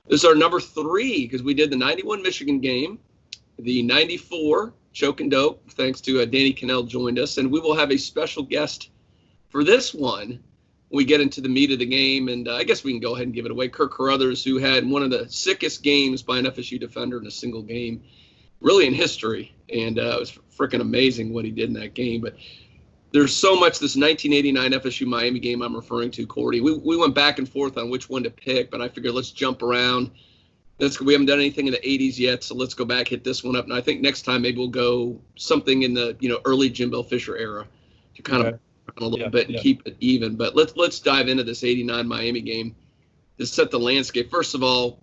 This is our number 3 because we did the 91 Michigan game, the 94 Choke and Dope, thanks to Danny Cannell joined us, and we will have a special guest for this one. We get into the meat of the game, and I guess we can go ahead and give it away. Kirk Carruthers, who had one of the sickest games by an FSU defender in a single game, really in history, and it was freaking amazing what he did in that game. But there's so much this 1989 FSU Miami game I'm referring to, Cordy. We went back and forth on which one to pick, but I figured let's jump around. We haven't done anything in the 80s yet, so let's go back, hit this one up. And I think next time maybe we'll go something in the early Jim Bill Fisher era to kind of a little bit and keep it even. But let's dive into this 89 Miami game to set the landscape. First of all,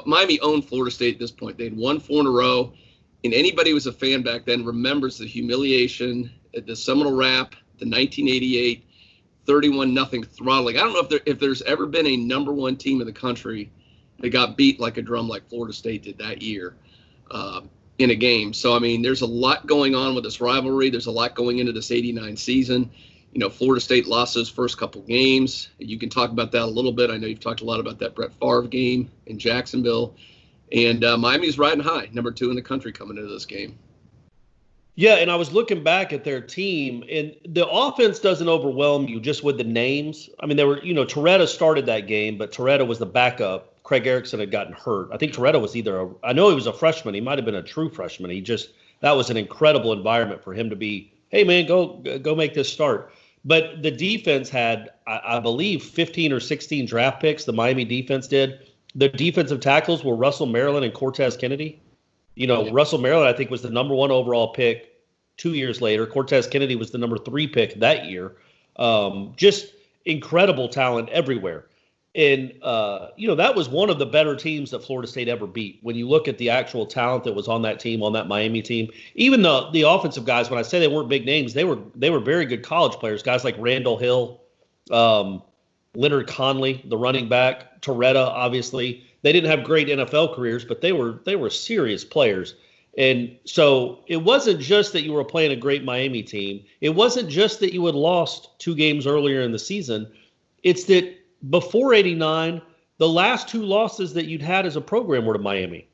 Miami owned Florida State at this point. They'd won 4 in a row, and anybody who was a fan back then remembers the humiliation at the Seminole Rap, the 1988 31-0 throttling. I don't know if there's ever been a number 1 team in the country that got beat like a drum like Florida State did that year in a game. So, I mean, there's a lot going on with this rivalry. There's a lot going into this 89 season. Florida State lost those first couple games. You can talk about that a little bit. I know you've talked a lot about that Brett Favre game in Jacksonville. And Miami's riding high, number 2 in the country coming into this game. Yeah, and I was looking back at their team, and the offense doesn't overwhelm you just with the names. I mean, Toretta started that game, but Toretta was the backup. Craig Erickson had gotten hurt. I think Toretta was I know he was a freshman. He might have been a true freshman. That was an incredible environment for him to be, hey, man, go make this start. But the defense had, I believe, 15 or 16 draft picks, the Miami defense did. The defensive tackles were Russell Maryland and Cortez Kennedy. Russell Maryland, I think, was the number 1 overall pick 2 years later. Cortez Kennedy was the number 3 pick that year. Just incredible talent everywhere. And, that was one of the better teams that Florida State ever beat. When you look at the actual talent that was on that team, on that Miami team, even the offensive guys, when I say they weren't big names, they were very good college players. Guys like Randall Hill, Leonard Conley, the running back, Toretta, obviously. They didn't have great NFL careers, but they were serious players. And so it wasn't just that you were playing a great Miami team. It wasn't just that you had lost 2 games earlier in the season. It's that before 89, the last 2 losses that you'd had as a program were to Miami.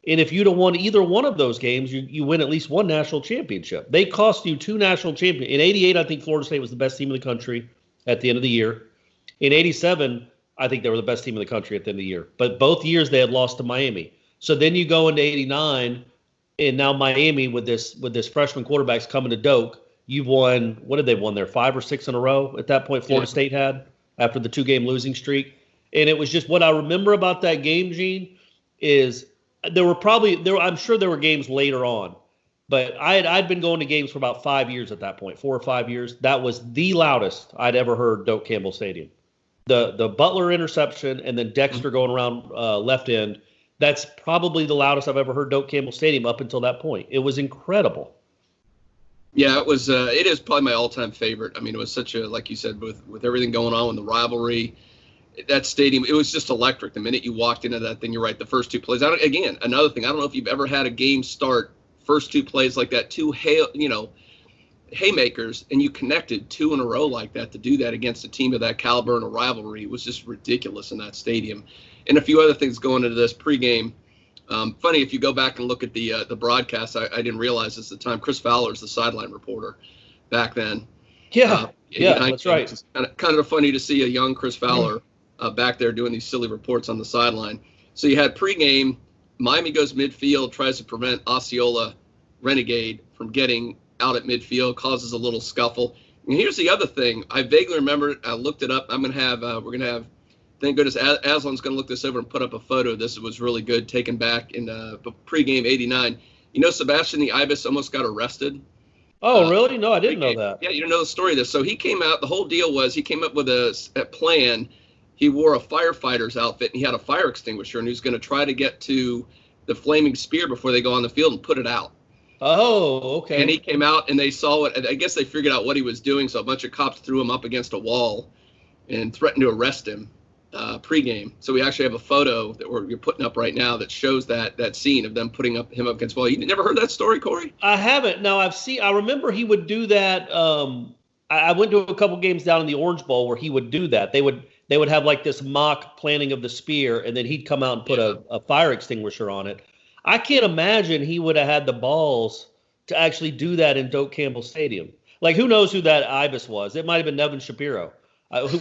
And if you'd have won either one of those games, you win at least 1 national championship. They cost you 2 national championships. In 88, I think Florida State was the best team in the country at the end of the year. In 87, I think they were the best team in the country at the end of the year. But both years they had lost to Miami. So then you go into 89, and now Miami with this freshman quarterbacks coming to Doak, you've won, what did they won there, 5 or 6 in a row at that point Florida State had after the 2-game losing streak. And it was just what I remember about that game, Gene, is I'm sure there were games later on, but I'd been going to games for about 5 years at that point, 4 or 5 years. That was the loudest I'd ever heard Doak Campbell Stadium. The Butler interception and then Dexter going around left end, that's probably the loudest I've ever heard Doak Campbell Stadium up until that point. It was incredible. Yeah, it was. It is probably my all-time favorite. I mean, it was such a, like you said, with everything going on with the rivalry, that stadium, it was just electric. The minute you walked into that thing, you're right. The first 2 plays. Again, another thing. I don't know if you've ever had a game start first 2 plays like that, 2 haymakers, and you connected 2 in a row like that. To do that against a team of that caliber in a rivalry was just ridiculous in that stadium. And a few other things going into this pregame. Funny, if you go back and look at the broadcast, I didn't realize this at the time. Chris Fowler's the sideline reporter back then. Yeah, that's right. It's kind of funny to see a young Chris Fowler back there doing these silly reports on the sideline. So you had pregame, Miami goes midfield, tries to prevent Osceola Renegade from getting out at midfield, causes a little scuffle. And here's the other thing. I vaguely remember it. I looked it up. We're going to have, thank goodness, Aslan's going to look this over and put up a photo of this. It was really good, taken back in pregame 89. Sebastian the Ibis almost got arrested. Oh, really? No, I didn't know that. Yeah, you don't know the story of this. So he came out, the whole deal was he came up with a plan. He wore a firefighter's outfit, and he had a fire extinguisher, and he was going to try to get to the flaming spear before they go on the field and put it out. Oh, okay. And he came out, and they saw it. I guess they figured out what he was doing, so a bunch of cops threw him up against a wall and threatened to arrest him pregame. So we actually have a photo that you're putting up right now that shows that scene of them putting him up against the wall. You never heard that story, Corey? I haven't. No, I remember he would do that. I went to a couple games down in the Orange Bowl where he would do that. They they would have like this mock planting of the spear, and then he'd come out and put a fire extinguisher on it. I can't imagine he would have had the balls to actually do that in Doak Campbell Stadium. Like, who knows who that Ibis was? It might have been Nevin Shapiro.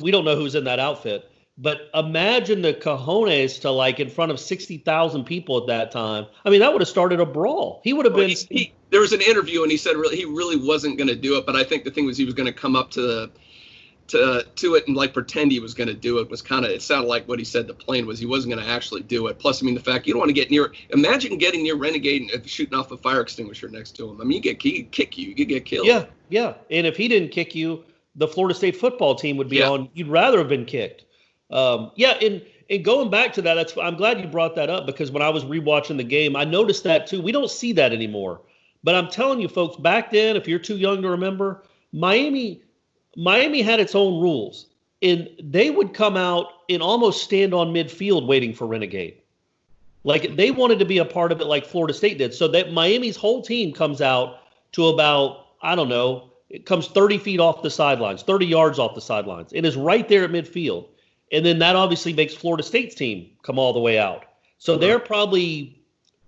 We don't know who's in that outfit. But imagine the cojones to, like, in front of 60,000 people at that time. I mean, that would have started a brawl. He would have been. There was an interview, and he said he really wasn't going to do it. But I think the thing was he was going to come up to it and like pretend he was going to do it. It sounded like what he said the plan was he wasn't going to actually do it. Plus, I mean, the fact you don't want to get near. Imagine getting near Renegade and shooting off a fire extinguisher next to him. I mean, he'd kick you. You could get killed. Yeah. And if he didn't kick you, the Florida State football team would be on. You'd rather have been kicked. And going back to that, I'm glad you brought that up, because when I was rewatching the game, I noticed that too. We don't see that anymore. But I'm telling you, folks, back then, if you're too young to remember, Miami had its own rules, and they would come out and almost stand on midfield waiting for Renegade. Like, they wanted to be a part of it like Florida State did. So that Miami's whole team comes out to about, I don't know, it comes 30 feet off the sidelines, 30 yards off the sidelines, and is right there at midfield. And then that obviously makes Florida State's team come all the way out. So they're probably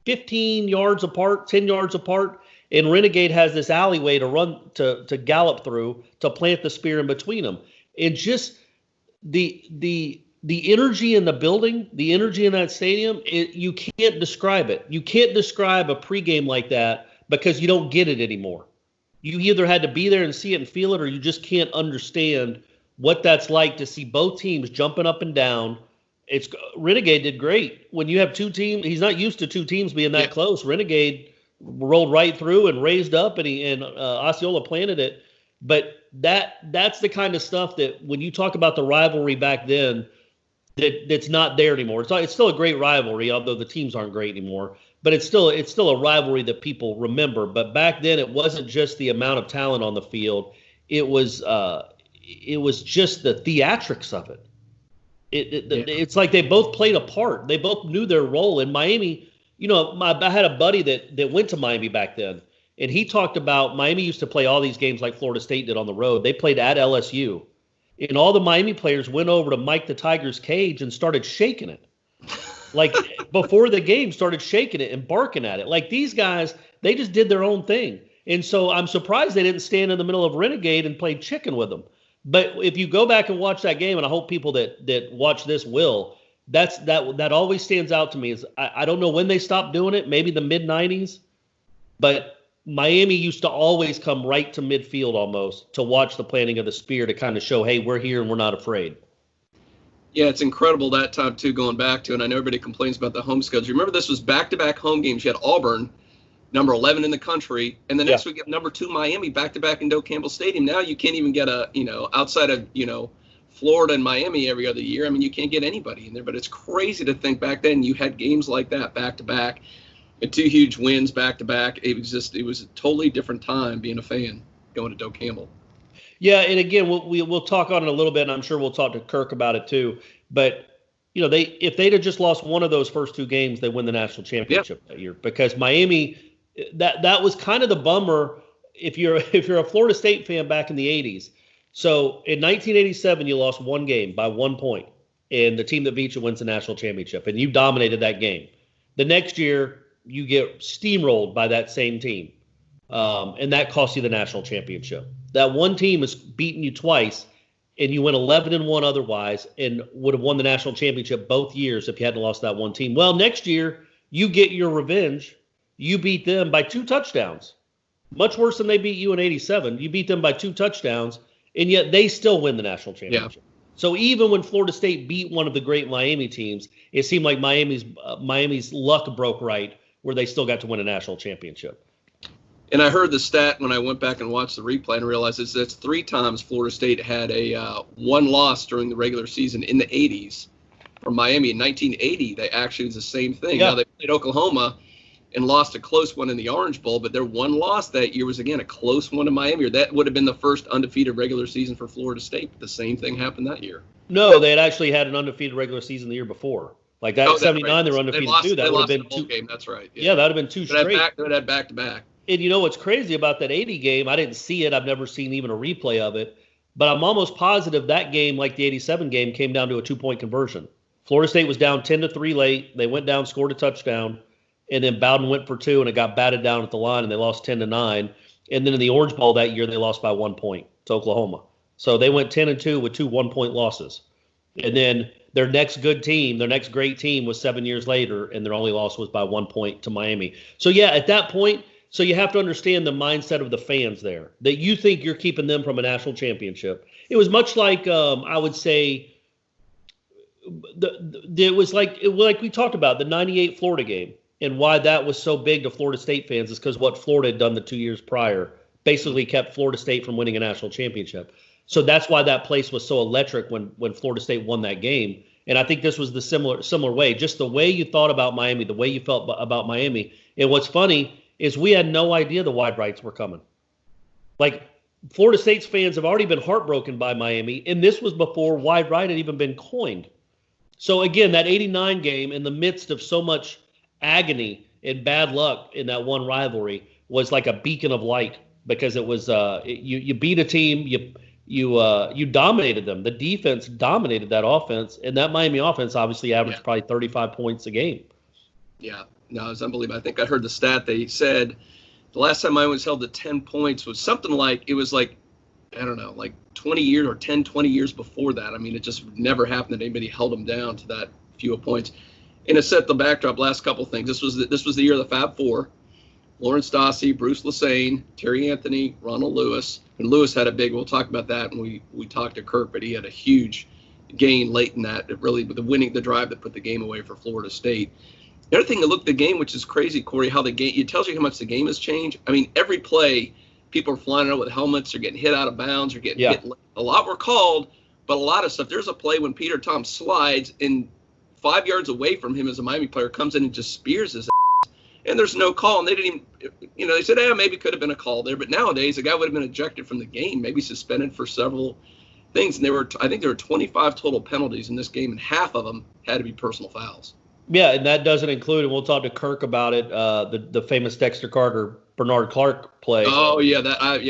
15 yards apart, 10 yards apart, and Renegade has this alleyway to run, to gallop through, to plant the spear in between them. And just the energy in the building, the energy in that stadium, you can't describe it. You can't describe a pregame like that because you don't get it anymore. You either had to be there and see it and feel it, or you just can't understand what that's like to see both teams jumping up and down. Renegade did great. When you have two teams, he's not used to two teams being that close. Renegade rolled right through and raised up, and Osceola planted it. But that's the kind of stuff that when you talk about the rivalry back then, that's not there anymore. It's still a great rivalry, although the teams aren't great anymore. But it's still a rivalry that people remember. But back then, it wasn't just the amount of talent on the field. It was just the theatrics of it. It's like they both played a part. They both knew their role. In Miami, I had a buddy that went to Miami back then, and he talked about Miami used to play all these games like Florida State did on the road. They played at LSU, and all the Miami players went over to Mike the Tiger's cage and started shaking it. Like, before the game, started shaking it and barking at it. Like, these guys, they just did their own thing. And so I'm surprised they didn't stand in the middle of Renegade and play chicken with them. But if you go back and watch that game, and I hope people that watch this will, that always stands out to me. Is I don't know when they stopped doing it, maybe the mid-'90s, but Miami used to always come right to midfield almost to watch the planting of the spear, to kind of show, hey, we're here and we're not afraid. Yeah, it's incredible that time, too, going back to, and I know everybody complains about the home schedules. Remember, this was back-to-back home games. You had Auburn, number 11 in the country, and the next week you have number 2 Miami back-to-back in Doak Campbell Stadium. Now you can't even get outside of, Florida and Miami every other year. I mean, you can't get anybody in there, but it's crazy to think back then you had games like that back-to-back and 2 huge wins back-to-back. It was a totally different time being a fan going to Doak Campbell. Yeah, and again, we'll talk on it a little bit, and I'm sure we'll talk to Kirk about it too. But if they'd have just lost one of those first 2 games, they win the national championship that year. Because Miami, that was kind of the bummer if you're a Florida State fan back in the 80s. So in 1987, you lost 1 game by 1 point, and the team that beat you wins the national championship, and you dominated that game. The next year, you get steamrolled by that same team, and that costs you the national championship. That one team has beaten you twice, and you went 11-1 otherwise, and would have won the national championship both years if you hadn't lost that one team. Well, next year, you get your revenge. You beat them by 2 touchdowns. Much worse than they beat you in 87. You beat them by 2 touchdowns, and yet they still win the national championship. Yeah. So even when Florida State beat one of the great Miami teams, it seemed like Miami's luck broke right, where they still got to win a national championship. And I heard the stat when I went back and watched the replay and realized that's 3 times Florida State had a 1 loss during the regular season in the 80s. From Miami in 1980, they actually was the same thing. Yeah. Now, they played Oklahoma and lost a close one in the Orange Bowl, but their 1 loss that year was, again, a close one to Miami. Or that would have been the first undefeated regular season for Florida State. But the same thing happened that year. No, they had actually had an undefeated regular season the year before. Like that, 79, right. They were undefeated too. That would have been 2 game. That's right. Yeah, that would have been 2 straight. They would have back-to-back. And you know what's crazy about that 80 game? I didn't see it. I've never seen even a replay of it. But I'm almost positive that game, like the 87 game, came down to a 2-point conversion. Florida State was down 10-3 late. They went down, scored a touchdown, and then Bowden went for 2, and it got batted down at the line, and they lost 10-9. And then in the Orange Bowl that year, they lost by 1 point to Oklahoma. So they went 10-2 with 2 1-point losses. And then their next good team, their next great team was 7 years later, and their only loss was by 1 point to Miami. So, yeah, at that point, so you have to understand the mindset of the fans there, that you think you're keeping them from a national championship. It was much like, I would say, it was like we talked about, the 98 Florida game, and why that was so big to Florida State fans is because what Florida had done the 2 years prior basically kept Florida State from winning a national championship. So that's why that place was so electric when Florida State won that game. And I think this was the similar way, just the way you thought about Miami, the way you felt about Miami. And what's funny is we had no idea the wide rights were coming. Like, Florida State's fans have already been heartbroken by Miami, and this was before wide right had even been coined. So, again, that 89 game, in the midst of so much agony and bad luck in that one rivalry, was like a beacon of light, because it was you beat a team, you dominated them. The defense dominated that offense, and that Miami offense obviously averaged probably 35 points a game. Yeah. No, it was unbelievable. I think I heard the stat. They said the last time I was held to 10 points was something like, it was like, I don't know, like 20 years or 10, 20 years before that. I mean, it just never happened that anybody held them down to that few of points. And it set the backdrop, last couple of things. This was the year of the Fab Four. Lawrence Dossie, Bruce Lesane, Terry Anthony, Ronald Lewis. And Lewis had a big, we'll talk about that when we talked to Kirk, but he had a huge gain late in that. It really, the drive that put the game away for Florida State. The other thing to look at the game, which is crazy, Corey, how the game, it tells you how much the game has changed. I mean, every play, people are flying out with helmets, or getting hit out of bounds, or getting hit. A lot were called, but a lot of stuff. There's a play when Peter Tom slides, and 5 yards away from him as a Miami player comes in and just spears his ass. And there's no call. And they didn't even, they said, maybe could have been a call there. But nowadays, the guy would have been ejected from the game, maybe suspended for several things. And I think there were 25 total penalties in this game, and half of them had to be personal fouls. Yeah, and that doesn't include, and we'll talk to Kirk about it, the famous Dexter Carter, Bernard Clark play. Oh yeah,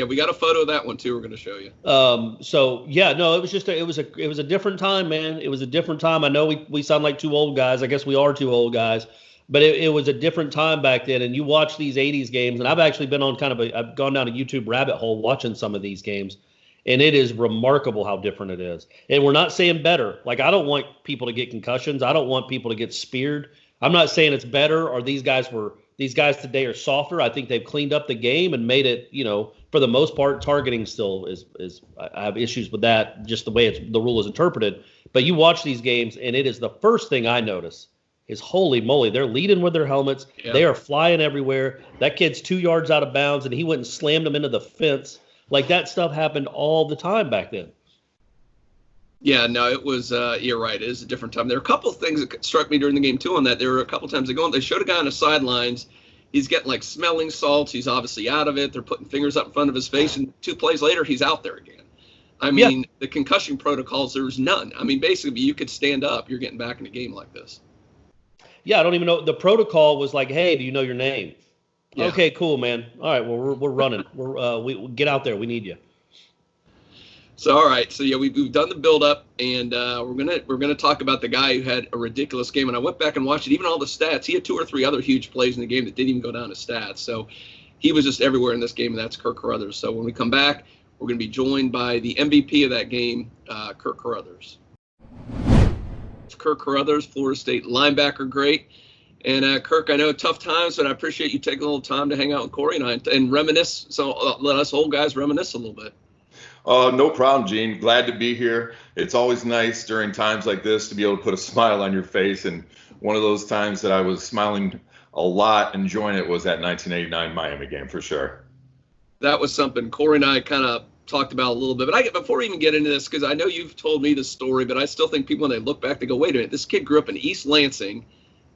we got a photo of that one too. We're going to show you. It was just it was a different time, man. It was a different time. I know we sound like two old guys. I guess we are two old guys, but it was a different time back then. And you watch these '80s games, and I've actually been on I've gone down a YouTube rabbit hole watching some of these games. And it is remarkable how different it is. And we're not saying better. Like, I don't want people to get concussions. I don't want people to get speared. I'm not saying it's better, or these guys today are softer. I think they've cleaned up the game and made it, for the most part, targeting still is I have issues with that, just the way the rule is interpreted. But you watch these games, and it is the first thing I notice is, holy moly, they're leading with their helmets. Yeah. They are flying everywhere. That kid's 2 yards out of bounds, and he went and slammed him into the fence. Like, that stuff happened all the time back then. Yeah, no, it was, you're right. It is a different time. There were a couple of things that struck me during the game, too, on that. There were a couple of times they showed a guy on the sidelines. He's getting, like, smelling salts. He's obviously out of it. They're putting fingers up in front of his face. And 2 plays later, he's out there again. I mean, The concussion protocols, there was none. I mean, basically, you could stand up. You're getting back in a game like this. Yeah, I don't even know. The protocol was like, hey, do you know your name? Yeah. Okay, cool, man. All right, well, we're running. We get out there. We need you. So, all right. So, yeah, we've done the build-up, and we're gonna talk about the guy who had a ridiculous game. And I went back and watched it, even all the stats. He had 2 or 3 other huge plays in the game that didn't even go down to stats. So he was just everywhere in this game, and that's Kirk Carruthers. So when we come back, we're going to be joined by the MVP of that game, Kirk Carruthers. Kirk Carruthers, Florida State linebacker, great. And Kirk, I know tough times, but I appreciate you taking a little time to hang out with Corey and I and reminisce. So let us old guys reminisce a little bit. No problem, Gene. Glad to be here. It's always nice during times like this to be able to put a smile on your face. And one of those times that I was smiling a lot, enjoying it, was that 1989 Miami game for sure. That was something Corey and I kind of talked about a little bit. But before we even get into this, because I know you've told me the story, but I still think people, when they look back, they go, wait a minute, this kid grew up in East Lansing,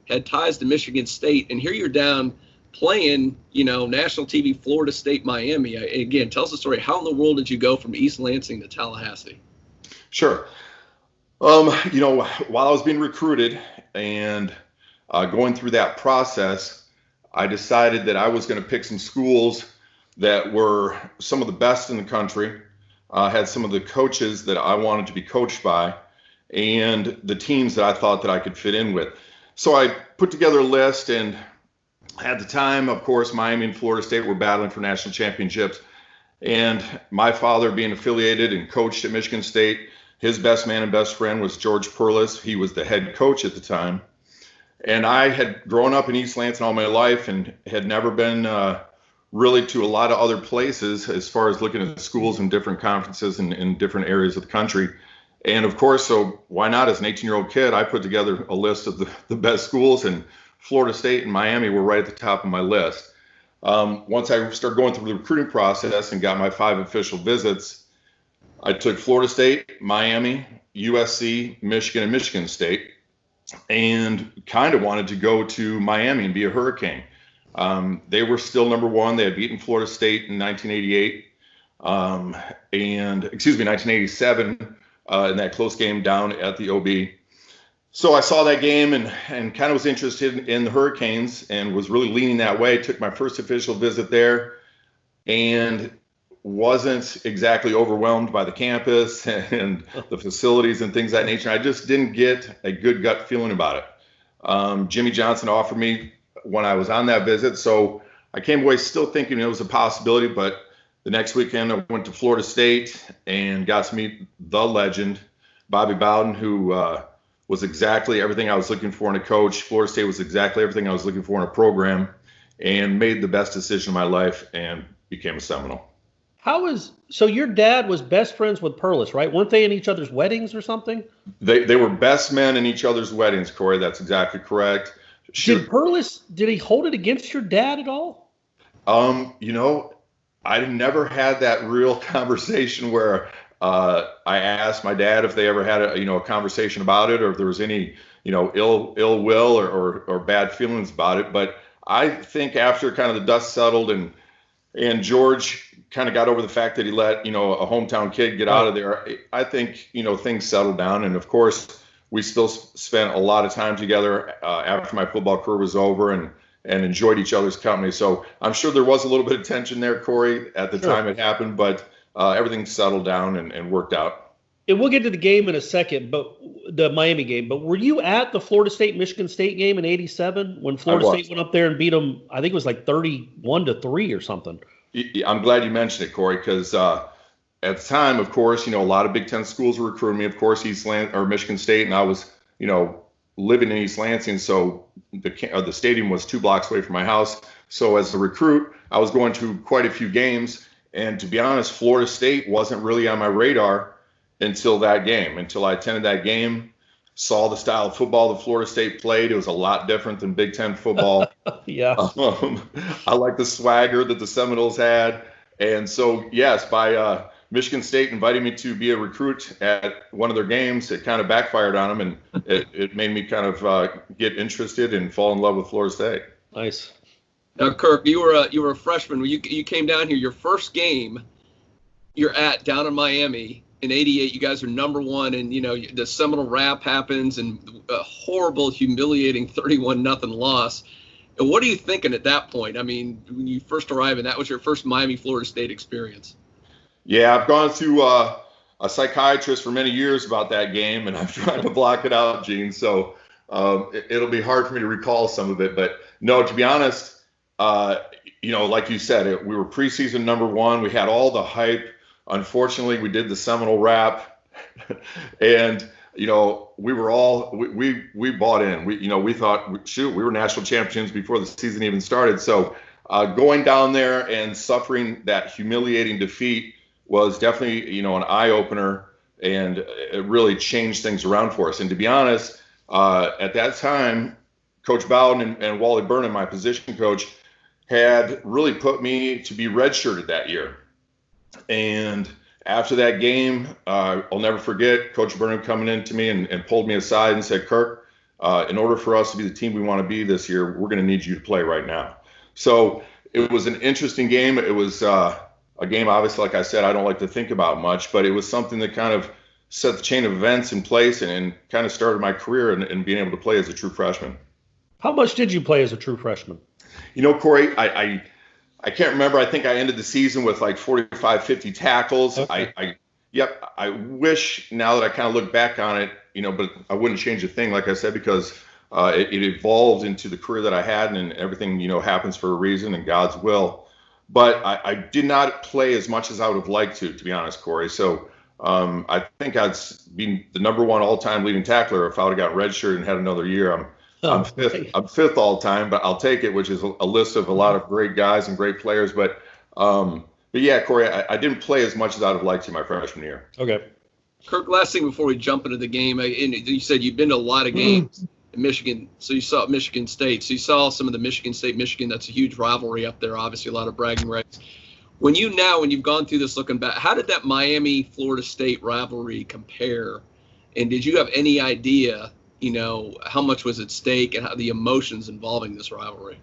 had ties to Michigan State, and here you're down playing, national TV, Florida State, Miami. Again, tell us the story. How in the world did you go from East Lansing to Tallahassee? Sure. While I was being recruited and going through that process, I decided that I was going to pick some schools that were some of the best in the country, had some of the coaches that I wanted to be coached by and the teams that I thought that I could fit in with. So I put together a list, and at the time, of course, Miami and Florida State were battling for national championships. And my father being affiliated and coached at Michigan State, his best man and best friend was George Perlis. He was the head coach at the time. And I had grown up in East Lansing all my life and had never been really to a lot of other places as far as looking at schools and different conferences in different areas of the country. And of course, so why not, as an 18-year-old kid, I put together a list of the best schools, and Florida State and Miami were right at the top of my list. Once I started going through the recruiting process and got my 5 official visits, I took Florida State, Miami, USC, Michigan, and Michigan State, and kind of wanted to go to Miami and be a Hurricane. They were still number one. They had beaten Florida State in 1988, 1987, in that close game down at the OB. So I saw that game and kind of was interested in the Hurricanes and was really leaning that way. Took my first official visit there and wasn't exactly overwhelmed by the campus and the facilities and things of that nature. I just didn't get a good gut feeling about it. Jimmy Johnson offered me when I was on that visit, so I came away still thinking it was a possibility, but the next weekend I went to Florida State and got to meet the legend, Bobby Bowden, who was exactly everything I was looking for in a coach. Florida State was exactly everything I was looking for in a program, and made the best decision of my life and became a Seminole. So your dad was best friends with Perlis, right? Weren't they in each other's weddings or something? They were best men in each other's weddings, Corey. That's exactly correct. Did he hold it against your dad at all? I never had that real conversation where I asked my dad if they ever had a conversation about it, or if there was any ill will or bad feelings about it. But I think after kind of the dust settled and George kind of got over the fact that he let a hometown kid get out of there, I think things settled down. And of course, we still spent a lot of time together after my football career was over and enjoyed each other's company. So I'm sure there was a little bit of tension there, Corey, at the time it happened, but everything settled down and worked out. And we'll get to the game in a second, but the Miami game. But were you at the Florida State-Michigan State game in '87 when Florida State went up there and beat them? I think it was like 31-3 or something. I'm glad you mentioned it, Corey, because at the time, of course, a lot of Big Ten schools were recruiting me. Of course, Michigan State, and I was, living in East Lansing, so the stadium was 2 blocks away from my house. So as a recruit, I was going to quite a few games, and to be honest, Florida State wasn't really on my radar until I attended that game, saw the style of football that Florida State played. It was a lot different than Big Ten football. Yeah. I like the swagger that the Seminoles had. And so, yes, by Michigan State inviting me to be a recruit at one of their games, it kind of backfired on them, and it made me kind of get interested and fall in love with Florida State. Nice. Now, Kirk, you were a freshman when you came down here. Your first game you're at down in Miami in '88. You guys are number one, and the Seminole Rap happens, and a horrible, humiliating 31-0 loss. And what are you thinking at that point? I mean, when you first arrived, and that was your first Miami Florida State experience. Yeah, I've gone to a psychiatrist for many years about that game, and I've tried to block it out, Gene. So it'll be hard for me to recall some of it. But no, to be honest, like you said, we were preseason number one. We had all the hype. Unfortunately, we did the Seminole Rap, and we were we bought in. We thought, shoot, we were national champions before the season even started. So going down there and suffering that humiliating defeat was definitely an eye opener, and it really changed things around for us. And to be honest, at that time, Coach Bowden and Wally Burnham, my position coach, had really put me to be redshirted that year. And after that game, I'll never forget Coach Burnham coming in to me and pulled me aside and said, Kirk, in order for us to be the team we want to be this year, we're going to need you to play right now. So it was an interesting game. It was a game, obviously, like I said, I don't like to think about much, but it was something that kind of set the chain of events in place and kind of started my career in being able to play as a true freshman. How much did you play as a true freshman? Corey, I can't remember. I think I ended the season with like 45, 50 tackles. I Yep. I wish now that I kind of look back on it, but I wouldn't change a thing, like I said, because it evolved into the career that I had, and everything, happens for a reason and God's will. But I did not play as much as I would have liked to be honest, Corey. So I think I'd be the number one all-time leading tackler if I would have got redshirted and had another year. I'm fifth. Right. I'm fifth all time, but I'll take it, which is a list of a lot of great guys and great players. But yeah, Corey, I didn't play as much as I'd have liked to my freshman year. Okay. Kirk, last thing before we jump into the game, and you said you've been to a lot of games in Michigan, so you saw Michigan State. So you saw some of the Michigan State-Michigan. That's a huge rivalry up there, obviously a lot of bragging rights. When you've gone through this looking back, how did that Miami-Florida State rivalry compare? And did you have any idea, how much was at stake and how the emotions involving this rivalry?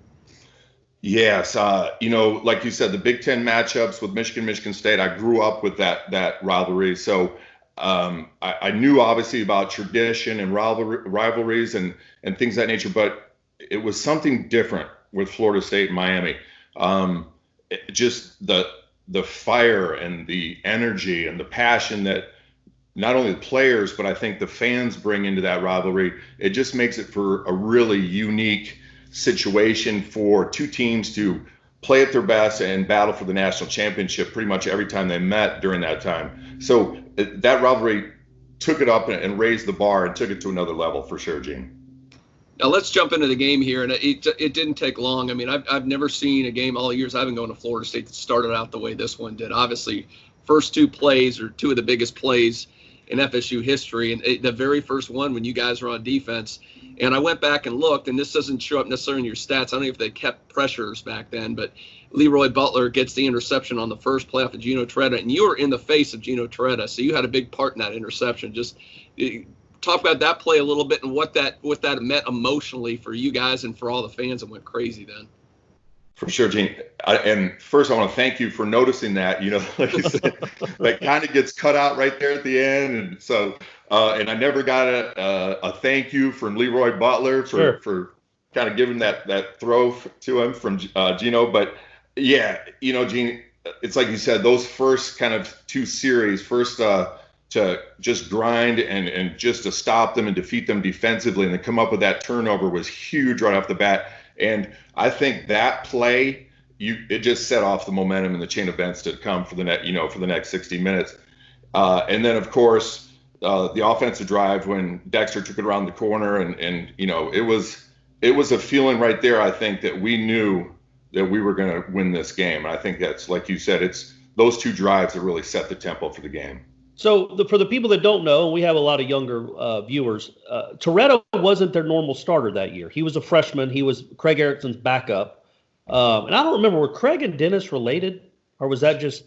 Yes, like you said, the Big Ten matchups with Michigan State, I grew up with that rivalry. So I knew obviously about tradition and rivalries and things of that nature, but it was something different with Florida State and Miami. Just the fire and the energy and the passion that not only the players, but I think the fans bring into that rivalry, it just makes it for a really unique situation for two teams to play at their best and battle for the national championship pretty much every time they met during that time. So that rivalry took it up and raised the bar and took it to another level for sure, Gene. Now let's jump into the game here, and it didn't take long. I mean, I've never seen a game all the years I've been going to Florida State that started out the way this one did. Obviously, first two plays are two of the biggest plays in FSU history, and the very first one when you guys were on defense. And I went back and looked, and this doesn't show up necessarily in your stats. I don't know if they kept pressures back then, but Leroy Butler gets the interception on the first play off of Gino Torretta, and you were in the face of Gino Torretta, so you had a big part in that interception. Just talk about that play a little bit and what that meant emotionally for you guys and for all the fans that went crazy then. For sure, Gene. And first, I want to thank you for noticing that. Like you said, that kind of gets cut out right there at the end, and so and I never got a thank you from Leroy Butler for kind of giving that throw to him from Gino. But yeah, Gene, it's like you said, those first kind of two series, first to just grind and just to stop them and defeat them defensively, and then come up with that turnover was huge right off the bat. And I think that play, it just set off the momentum and the chain of events to come for the next 60 minutes. And then of course the offensive drive when Dexter took it around the corner, and it was a feeling right there. I think that we knew that we were going to win this game. And I think that's, like you said, it's those two drives that really set the tempo for the game. So for the people that don't know, we have a lot of younger viewers. Torretta wasn't their normal starter that year. He was a freshman. He was Craig Erickson's backup. And I don't remember, were Craig and Dennis related, or was that just?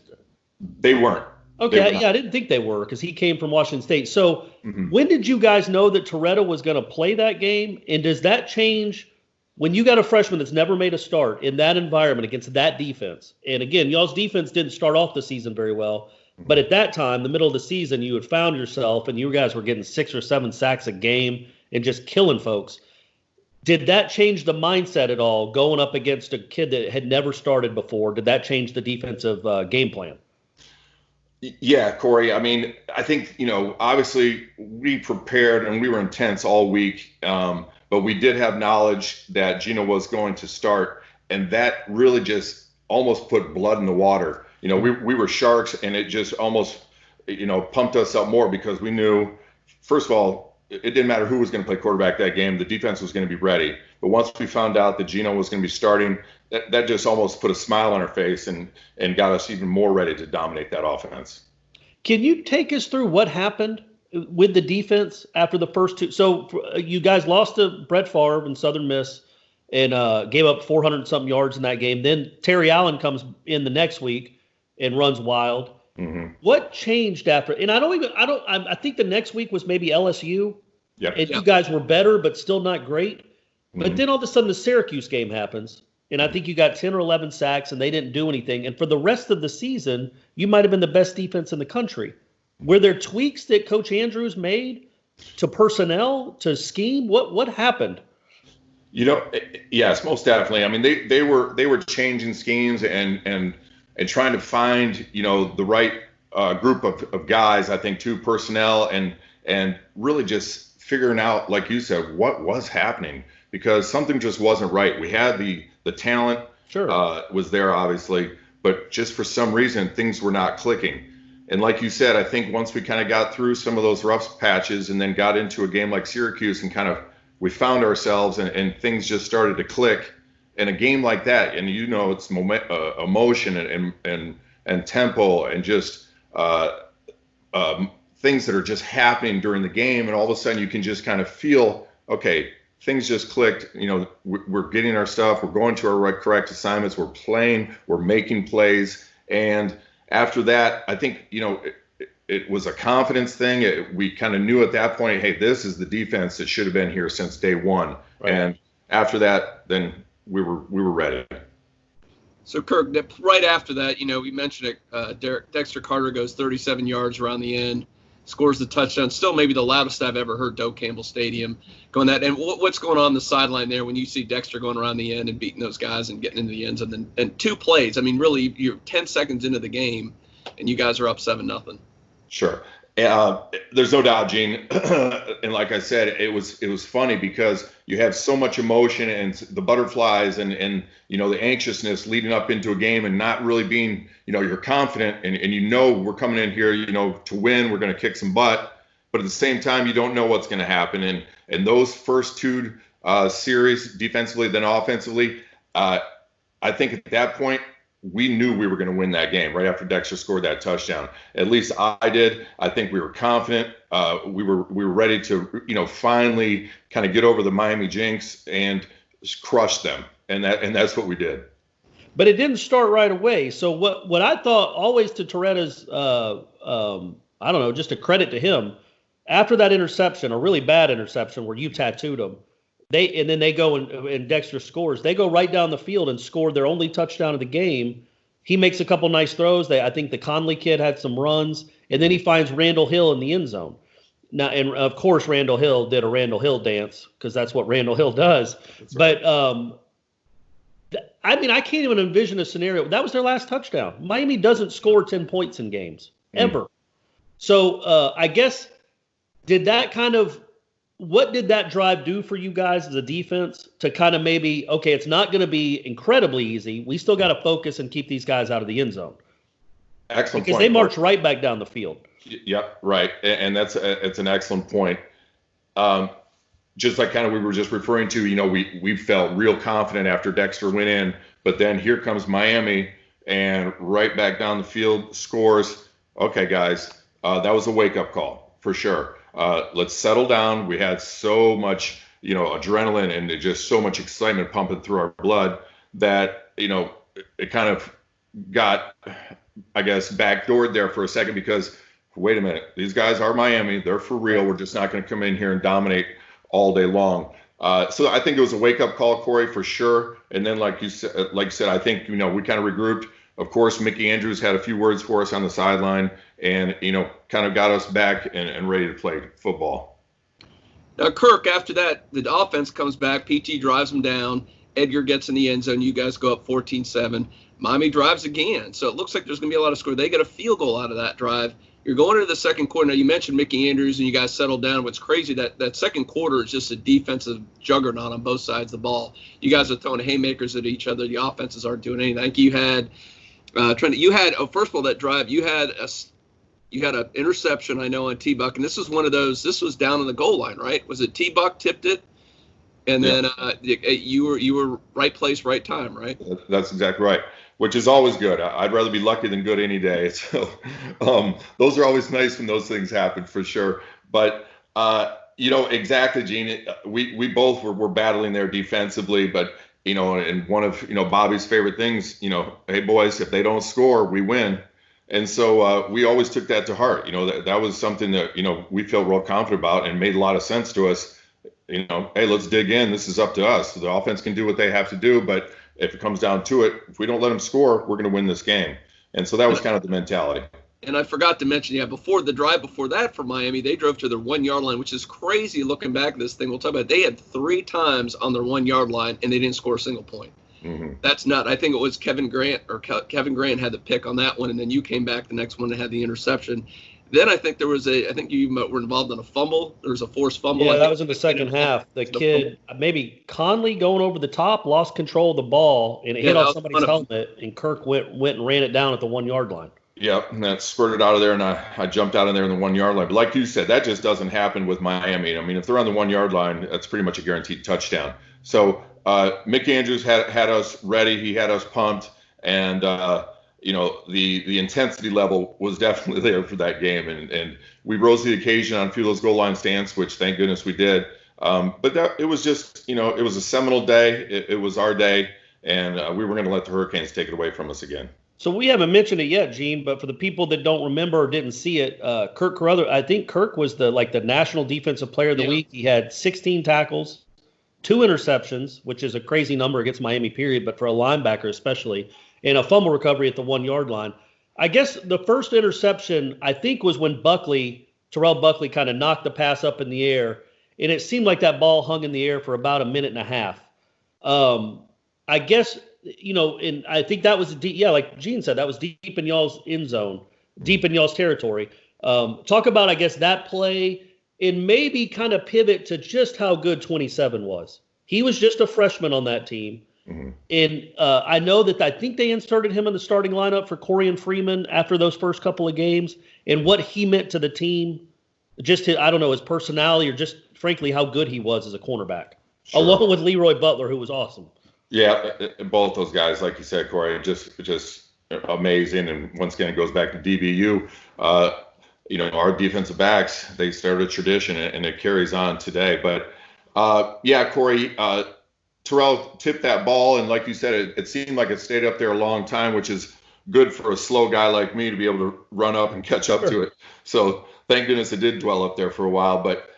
They weren't. Okay, yeah, I didn't think they were because he came from Washington State. So when did you guys know that Torretta was going to play that game? And does that change when you got a freshman that's never made a start in that environment against that defense? And again, y'all's defense didn't start off the season very well. But at that time, the middle of the season, you had found yourself and you guys were getting 6 or 7 sacks a game and just killing folks. Did that change the mindset at all going up against a kid that had never started before? Did that change the defensive game plan? Yeah, Corey. I mean, I think, obviously we prepared and we were intense all week, but we did have knowledge that Gino was going to start, and that really just almost put blood in the water. We were sharks, and it just almost, pumped us up more because we knew, first of all, it didn't matter who was going to play quarterback that game. The defense was going to be ready. But once we found out that Gino was going to be starting, that just almost put a smile on our face and got us even more ready to dominate that offense. Can you take us through what happened with the defense after the first two? So you guys lost to Brett Favre and Southern Miss and gave up 400-something yards in that game. Then Terry Allen comes in the next week and runs wild. Mm-hmm. What changed after? And I think the next week was maybe LSU. Yep. And you guys were better, but still not great. Mm-hmm. But then all of a sudden the Syracuse game happens. And I think you got 10 or 11 sacks and they didn't do anything. And for the rest of the season, you might have been the best defense in the country. Were there tweaks that Coach Andrews made to personnel, to scheme? What happened? Yes, most definitely. I mean, they were changing schemes and trying to find, the right group of guys, I think, too, personnel, and really just figuring out, like you said, what was happening, because something just wasn't right. We had the talent, Sure. Was there, obviously, but just for some reason, things were not clicking. And like you said, I think once we kind of got through some of those rough patches and then got into a game like Syracuse and kind of we found ourselves and things just started to click in a game like that. And it's emotion and tempo and just things that are just happening during the game. And all of a sudden you can just kind of feel, okay, things just clicked. We're getting our stuff. We're going to our correct assignments. We're playing. We're making plays. And after that, I think, it was a confidence thing. We kind of knew at that point, hey, this is the defense that should have been here since day one. Right. And after that, then we were ready. So, Kirk, right after that, we mentioned it. Dexter Carter goes 37 yards around the end, scores the touchdown. Still maybe the loudest I've ever heard Doak Campbell Stadium going that. And what's going on the sideline there when you see Dexter going around the end and beating those guys and getting into the end zone? And 2 plays. I mean, really, you're 10 seconds into the game, and you guys are up 7-0. Sure. There's no doubt, Gene. And like I said, it was funny because you have so much emotion and the butterflies and the anxiousness leading up into a game and not really being, you're confident and we're coming in here, to win, we're going to kick some butt. But at the same time, you don't know what's going to happen. And those first 2 series, defensively, then offensively, I think at that point, we knew we were going to win that game right after Dexter scored that touchdown. At least I did. I think we were confident. We were ready to, finally kind of get over the Miami jinx and crush them. And that's what we did. But it didn't start right away. So what I thought, always to Toretta's, I don't know, just a credit to him, after that interception, a really bad interception where you tattooed him, then they go and Dexter scores. They go right down the field and score their only touchdown of the game. He makes a couple nice throws. I think the Conley kid had some runs, and then he finds Randall Hill in the end zone. Now, and of course, Randall Hill did a Randall Hill dance because that's what Randall Hill does. That's right. But I can't even envision a scenario. That was their last touchdown. Miami doesn't score 10 points in games ever. So I guess what did that drive do for you guys as a defense to kind of maybe, okay, it's not going to be incredibly easy. We still got to focus and keep these guys out of the end zone. Excellent because point. They march right back down the field. Yep, right. And it's an excellent point. Just like kind of we were just referring to, we felt real confident after Dexter went in, but then here comes Miami and right back down the field scores. Okay, guys, that was a wake-up call for sure. Let's settle down. We had so much, adrenaline and just so much excitement pumping through our blood that, it kind of got, I guess, backdoored there for a second because, wait a minute, these guys are Miami. They're for real. We're just not going to come in here and dominate all day long. So I think it was a wake-up call, Corey, for sure. And then, like you said, I think, we kind of regrouped. Of course, Mickey Andrews had a few words for us on the sideline and, kind of got us back and ready to play football. Now, Kirk, after that, the offense comes back. PT drives them down. Edgar gets in the end zone. You guys go up 14-7. Miami drives again. So it looks like there's going to be a lot of score. They get a field goal out of that drive. You're going into the second quarter. Now, you mentioned Mickey Andrews, and you guys settled down. What's crazy, that second quarter is just a defensive juggernaut on both sides of the ball. You guys are throwing haymakers at each other. The offenses aren't doing anything. I think you had first of all, that drive, you had an interception, I know, on T-Buck, and this was one of those, this was down on the goal line, right? Was it T-Buck tipped it? And then you were right place, right time, right? That's exactly right, which is always good. I'd rather be lucky than good any day. So those are always nice when those things happen, for sure. But, exactly, Gene, we both were battling there defensively, but and one of, Bobby's favorite things, hey, boys, if they don't score, we win. And so we always took that to heart. That was something that, we felt real confident about and made a lot of sense to us. Hey, let's dig in. This is up to us. The offense can do what they have to do. But if it comes down to it, if we don't let them score, we're going to win this game. And so that was kind of the mentality. And I forgot to mention, before the drive before that for Miami, they drove to their 1 yard line, which is crazy looking back at this thing. We'll talk about it. They had 3 times on their 1 yard line, and they didn't score a single point. That's not. I think it was Kevin Grant Kevin Grant had the pick on that one, and then you came back the next one and had the interception. Then I think there was I think you were involved in a fumble. There was a forced fumble. Yeah, that was in the second half. The kid, maybe Conley going over the top, lost control of the ball, and it hit off somebody's helmet, and Kirk went and ran it down at the 1 yard line. Yep, and that spurted out of there, and I jumped out in there in the 1 yard line. But like you said, that just doesn't happen with Miami. I mean, if they're on the 1 yard line, that's pretty much a guaranteed touchdown. So Mick Andrews had us ready. He had us pumped, and the intensity level was definitely there for that game, and we rose to the occasion on a few of those goal line stands, which thank goodness we did. But it was just, it was a Seminole day. It was our day, and we were going to let the Hurricanes take it away from us again. So we haven't mentioned it yet, Gene, but for the people that don't remember or didn't see it, Kirk Carruthers, I think Kirk was the National Defensive Player of the Week. He had 16 tackles, 2 interceptions, which is a crazy number against Miami, period, but for a linebacker especially, and a fumble recovery at the 1 yard line. I guess the first interception, I think, was when Terrell Buckley kind of knocked the pass up in the air, and it seemed like that ball hung in the air for about a minute and a half. I guess, and I think that was like Gene said, that was deep in y'all's end zone, deep in y'all's territory. Talk about, I guess, that play and maybe kind of pivot to just how good 27 was. He was just a freshman on that team. Mm-hmm. And I know that I think they inserted him in the starting lineup for Corian Freeman after those first couple of games, and what he meant to the team, just his personality, or just frankly how good he was as a cornerback, along with Leroy Butler, who was awesome. Yeah, both those guys, like you said, Corey, just amazing. And once again, it goes back to DBU. Our defensive backs, they started a tradition, and it carries on today. But Corey, Terrell tipped that ball, and like you said, it seemed like it stayed up there a long time, which is good for a slow guy like me to be able to run up and catch up to it. So thank goodness it did dwell up there for a while. But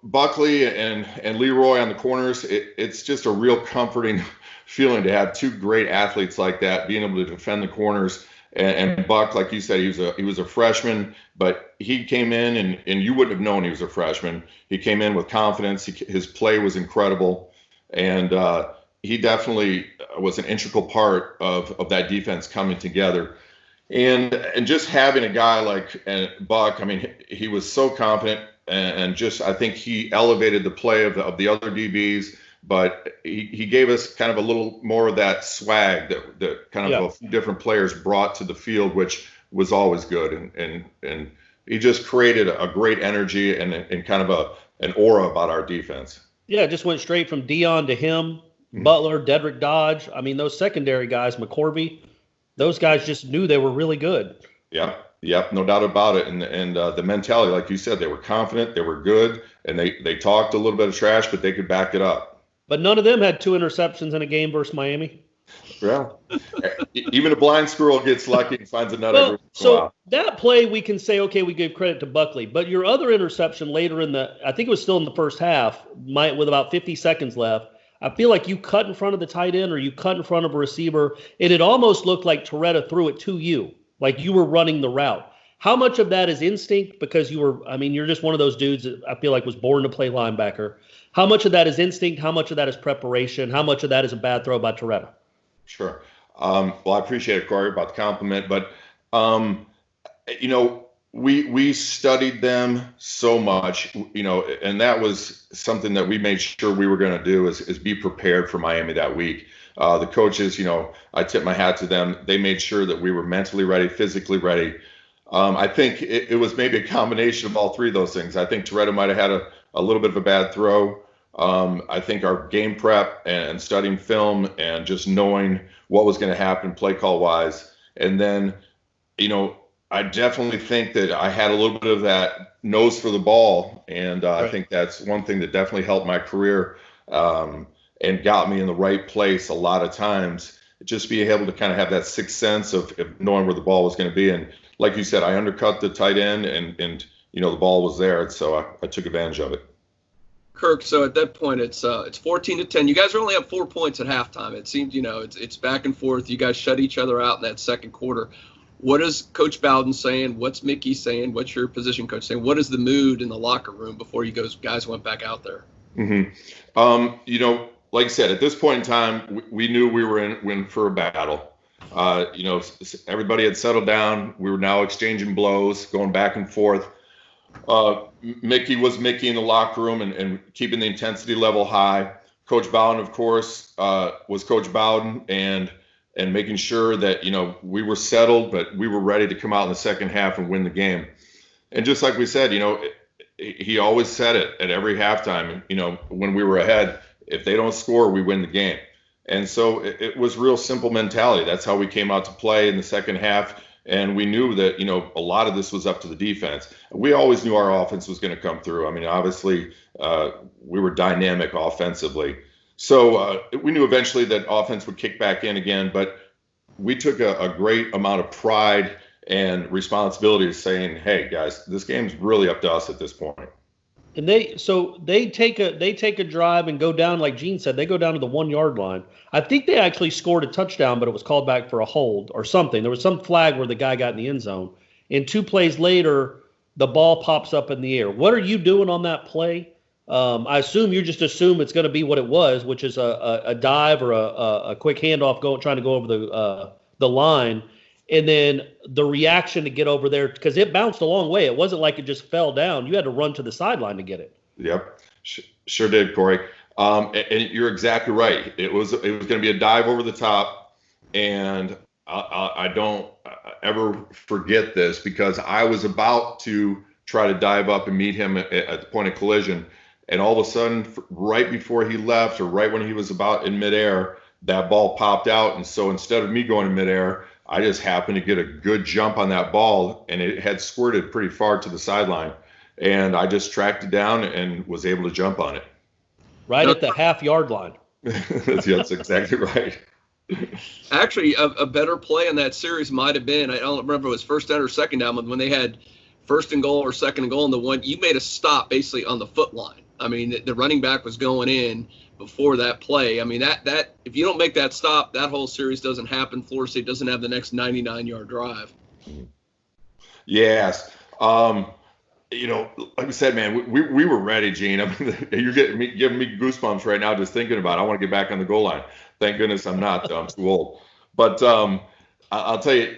Buckley and Leroy on the corners, it's just a real comforting feeling to have two great athletes like that being able to defend the corners. And Buck, like you said, he was a freshman, but he came in and you wouldn't have known he was a freshman. He came in with confidence. His play was incredible, and he definitely was an integral part of that defense coming together. And just having a guy like Buck, I mean, he was so confident, and just I think he elevated the play of the other DBs. But he gave us kind of a little more of that swag that kind of a few different players brought to the field, which was always good. And he just created a great energy and kind of an aura about our defense. Yeah, it just went straight from Dion to him, Butler, Dedrick Dodge. I mean, those secondary guys, McCorvey, those guys just knew they were really good. Yeah, no doubt about it. And the mentality, like you said, they were confident, they were good, and they talked a little bit of trash, but they could back it up. But none of them had 2 interceptions in a game versus Miami. Well, even a blind squirrel gets lucky and finds a nut every once in a while. That play, we can say, okay, we give credit to Buckley. But your other interception later I think it was still in the first half, with about 50 seconds left, I feel like you cut in front of the tight end or you cut in front of a receiver, and it almost looked like Toretta threw it to you, like you were running the route. How much of that is instinct because you're just one of those dudes that I feel like was born to play linebacker. How much of that is instinct? How much of that is preparation? How much of that is a bad throw by Toretta? Sure. Well, I appreciate it, Corey, about the compliment. But, we studied them so much, and that was something that we made sure we were going to do is be prepared for Miami that week. The coaches, I tip my hat to them. They made sure that we were mentally ready, physically ready. I think it was maybe a combination of all three of those things. I think Toretta might have had a little bit of a bad throw. I think our game prep and studying film and just knowing what was going to happen play call wise. And then, I definitely think that I had a little bit of that nose for the ball. And right. I think that's one thing that definitely helped my career and got me in the right place a lot of times. Just being able to kind of have that sixth sense of knowing where the ball was going to be. And like you said, I undercut the tight end and the ball was there. So I took advantage of it. Kirk, so at that point, it's 14-10. You guys are only up 4 points at halftime. It seems, it's back and forth. You guys shut each other out in that second quarter. What is Coach Bowden saying? What's Mickey saying? What's your position coach saying? What is the mood in the locker room before you guys went back out there? Mm-hmm. like I said, at this point in time, we knew we were in for a battle. Everybody had settled down. We were now exchanging blows, going back and forth. Mickey was Mickey in the locker room and keeping the intensity level high. Coach Bowden, of course, was Coach Bowden and making sure that, we were settled, but we were ready to come out in the second half and win the game. And just like we said, he always said it at every halftime, when we were ahead, if they don't score, we win the game. And so it was real simple mentality. That's how we came out to play in the second half. And we knew that, a lot of this was up to the defense. We always knew our offense was going to come through. I mean, obviously, we were dynamic offensively. So we knew eventually that offense would kick back in again. But we took a great amount of pride and responsibility of saying, hey, guys, this game's really up to us at this point. And they take a drive and go down, like Gene said, they go down to the 1 yard line. I think they actually scored a touchdown, but it was called back for a hold or something. There was some flag where the guy got in the end zone. And 2 plays later, the ball pops up in the air. What are you doing on that play? I assume you just assume it's going to be what it was, which is a dive or a quick handoff trying to go over the line. And then the reaction to get over there, because it bounced a long way. It wasn't like it just fell down. You had to run to the sideline to get it. Yep, sure did, Corey. And you're exactly right. It was going to be a dive over the top, and I don't ever forget this because I was about to try to dive up and meet him at the point of collision, and all of a sudden, right before he left or right when he was about in midair, that ball popped out, and so instead of me going in midair, I just happened to get a good jump on that ball, and it had squirted pretty far to the sideline. And I just tracked it down and was able to jump on it. Right at the half-yard line. That's exactly right. Actually, a better play in that series might have been, I don't remember if it was first down or second down, when they had first and goal or second and goal, and the one you made a stop basically on the foot line. I mean, the running back was going in before that play. I mean, that if you don't make that stop, that whole series doesn't happen. Florida State doesn't have the next 99-yard drive. Yes. Like I said, man, we were ready, Gene. I mean, you're giving me goosebumps right now just thinking about it. I want to get back on the goal line. Thank goodness I'm not. I'm too old. But I'll tell you,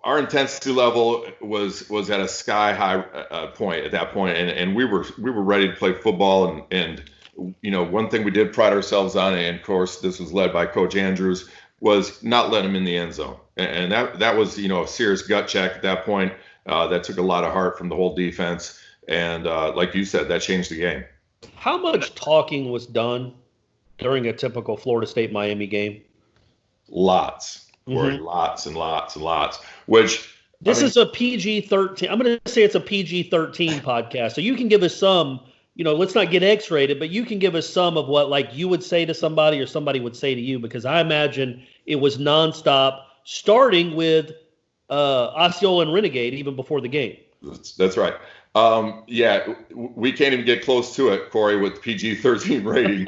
our intensity level was at a sky high point at that point, and we were ready to play football. And one thing we did pride ourselves on, and of course this was led by Coach Andrews, was not letting him in the end zone. And that was a serious gut check at that point. That took a lot of heart from the whole defense, and like you said, that changed the game. How much talking was done during a typical Florida State-Miami game? Lots. Corey, lots and lots and lots. This is a PG-13. I'm going to say it's a PG-13 podcast, so you can give us some. Let's not get X-rated, but you can give us some of what like you would say to somebody or somebody would say to you, because I imagine it was nonstop, starting with Osceola and Renegade even before the game. That's right. We can't even get close to it, Corey, with PG-13 rating.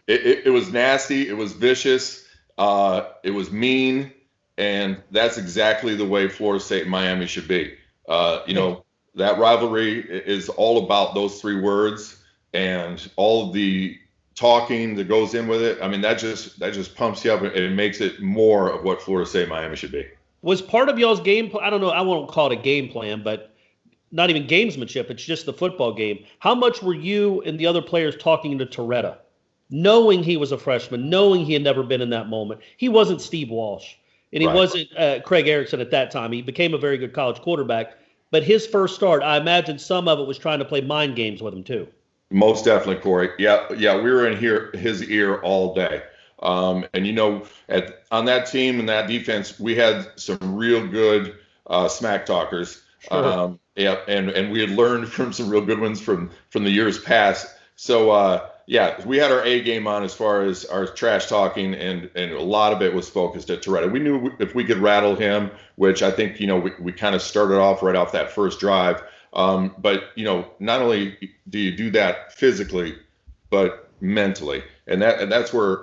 It was nasty. It was vicious. It was mean. And that's exactly the way Florida State and Miami should be. That rivalry is all about those 3 words and all of the talking that goes in with it. I mean, that just pumps you up and it makes it more of what Florida State and Miami should be. Was part of y'all's game plan? I don't know. I won't call it a game plan, but not even gamesmanship. It's just the football game. How much were you and the other players talking to Torretta, knowing he was a freshman, knowing he had never been in that moment? He wasn't Steve Walsh, and he wasn't Craig Erickson at that time. He became a very good college quarterback. But his first start, I imagine some of it was trying to play mind games with him too. Most definitely, Corey. Yeah, we were in his ear all day. On that team and that defense, we had some real good smack talkers. Sure. And we had learned from some real good ones from the years past. So we had our A game on as far as our trash talking, and a lot of it was focused at Torretta. We knew if we could rattle him, which I think we kind of started off right off that first drive. But not only do you do that physically, but mentally, and that's where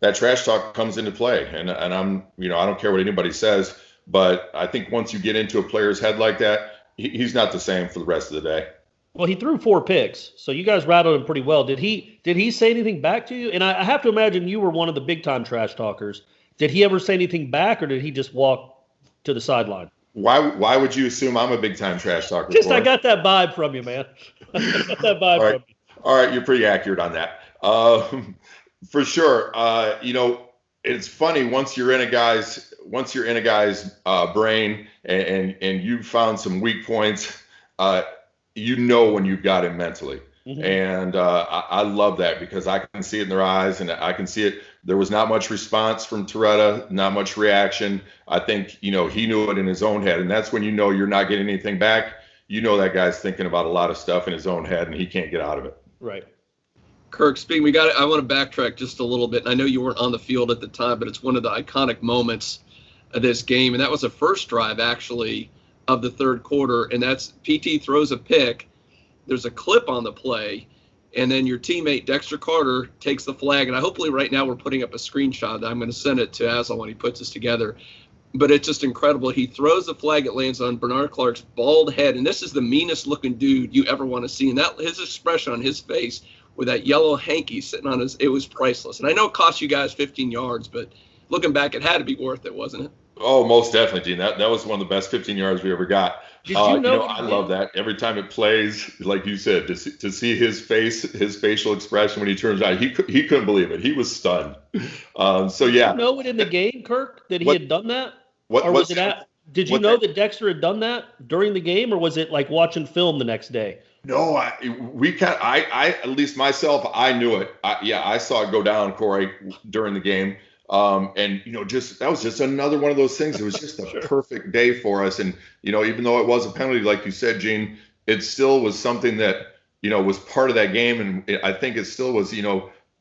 that trash talk comes into play. And I'm I don't care what anybody says, but I think once you get into a player's head like that, he's not the same for the rest of the day. Well, he threw 4 picks, so you guys rattled him pretty well. Did he say anything back to you? And I have to imagine you were one of the big time trash talkers. Did he ever say anything back, or did he just walk to the sideline? Why would you assume I'm a big time trash talker? Just I got that vibe from you, man. I got that vibe from you. All right, you're pretty accurate on that. For sure. It's funny once you're in a guy's brain and you found some weak points. When you've got him mentally. Mm-hmm. And I love that because I can see it in their eyes and I can see it. There was not much response from Toretta, not much reaction. I think, he knew it in his own head. And that's when you're not getting anything back. That guy's thinking about a lot of stuff in his own head and he can't get out of it. Right. Kirk, I want to backtrack just a little bit. And I know you weren't on the field at the time, but it's one of the iconic moments of this game. And that was the first drive, actually, of the third quarter, and that's PT throws a pick. There's a clip on the play, and then your teammate Dexter Carter takes the flag. And hopefully right now we're putting up a screenshot. I'm going to send it to Aslan when he puts this together. But it's just incredible. He throws the flag. It lands on Bernard Clark's bald head, and this is the meanest looking dude you ever want to see. And that his expression on his face with that yellow hanky sitting on it was priceless. And I know it cost you guys 15 yards, but looking back, it had to be worth it, wasn't it? Oh, most definitely, Dean. That was one of the best 15 yards we ever got. Did you know? I love that. Every time it plays, like you said, to see his face, his facial expression when he turns around, he couldn't believe it. He was stunned. Did you know it in the game, Kirk, that he had done that? Did you know that Dexter had done that during the game, or was it like watching film the next day? No, I at least myself, I knew it. I saw it go down, Corey, during the game. That was just another one of those things. It was just a perfect day for us. And, even though it was a penalty, like you said, Gene, it still was something that, was part of that game. And I think it still was,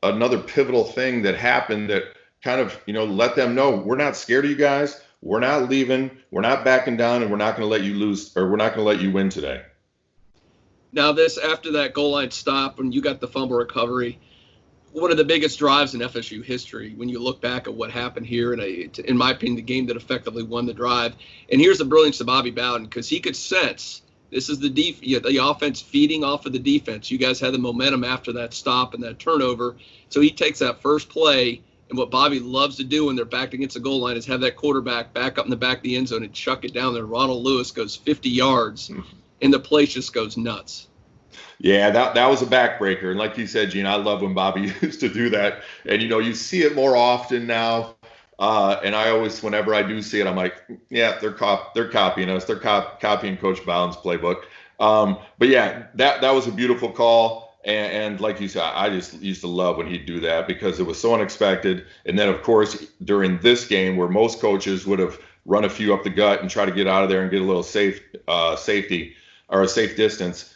another pivotal thing that happened that kind of, let them know we're not scared of you guys. We're not leaving. We're not backing down, and we're not going to let you lose, or we're not going to let you win today. Now after that goal line stop, when you got the fumble recovery, one of the biggest drives in FSU history when you look back at what happened here, and in my opinion, the game that effectively won the drive. And here's the brilliance of Bobby Bowden, because he could sense this is the offense feeding off of the defense. You guys had the momentum after that stop and that turnover. So he takes that first play, and what Bobby loves to do when they're backed against the goal line is have that quarterback back up in the back of the end zone and chuck it down there. Ronald Lewis goes 50 yards, and the place just goes nuts. Yeah, that was a backbreaker. And like you said, Gene, I love when Bobby used to do that. And, you see it more often now. And I always, whenever I do see it, I'm like, yeah, they're copying us. They're copying Coach Bowden's playbook. But yeah, that was a beautiful call. And like you said, I just used to love when he'd do that because it was so unexpected. And then, of course, during this game where most coaches would have run a few up the gut and try to get out of there and get a little safety or a safe distance,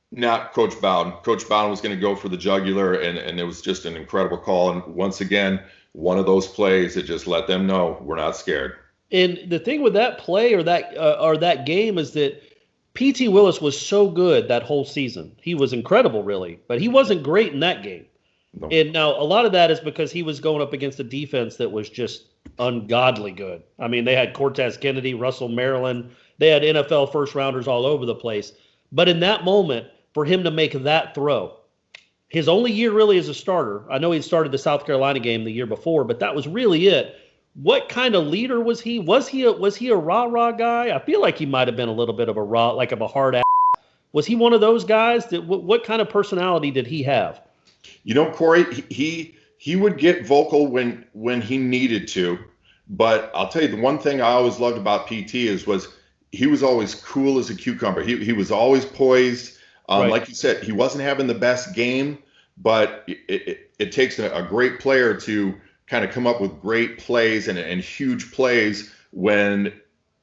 not Coach Bowden. Coach Bowden was going to go for the jugular, and it was just an incredible call. And once again, one of those plays that just let them know we're not scared. And the thing with that play or that game is that P.T. Willis was so good that whole season. He was incredible, really, but he wasn't great in that game. No. And now a lot of that is because he was going up against a defense that was just ungodly good. I mean, they had Cortez Kennedy, Russell Maryland. They had NFL first-rounders all over the place. But in that moment, for him to make that throw, his only year really as a starter, I know he started the South Carolina game the year before, but that was really it. What kind of leader was he? Was he a rah-rah guy? I feel like he might have been a little bit of a hard ass. Was he one of those guys? What kind of personality did he have? Corey, he would get vocal when he needed to, but I'll tell you, the one thing I always loved about PT was he was always cool as a cucumber. He was always poised. Right. Like you said, he wasn't having the best game, but it takes a great player to kind of come up with great plays and huge plays when